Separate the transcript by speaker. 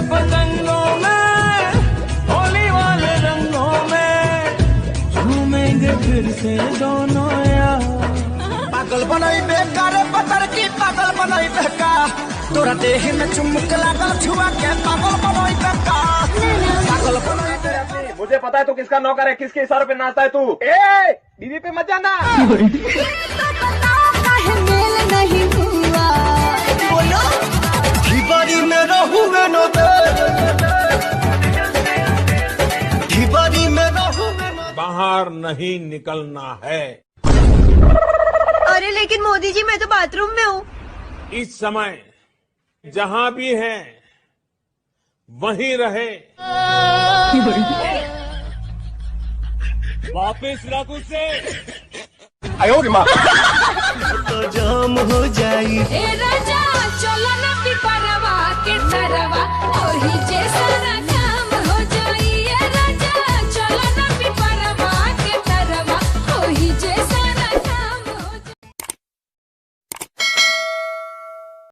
Speaker 1: पतंगों में, होली वाले रंगों में झूमेंगे फिर से दोनों यार। पागल बनाई बेकार पतर की, पागल बनाई बेकार तोरा देह में चुमुक लागल छुआ के, पागल बनाई बेकार, पागल बनाई बेकार।
Speaker 2: मुझे पता है तू किसका नौकर है, किसके इशारों पे नाचता है तू। ए बीवी पे मत जाना।
Speaker 3: नहीं हुआ बोलो
Speaker 1: ढिबारी में रहूंगा नो ढिबारी में रहूंगा।
Speaker 4: बाहर नहीं निकलना है।
Speaker 3: अरे लेकिन मोदी जी मैं तो बाथरूम में हूँ।
Speaker 4: इस समय जहां भी है वहीं रहे। वापिस रख उसे।
Speaker 1: तो जाम हो जाई।
Speaker 3: ए राजा चलो ना पिपरवा के तरवा ओही जे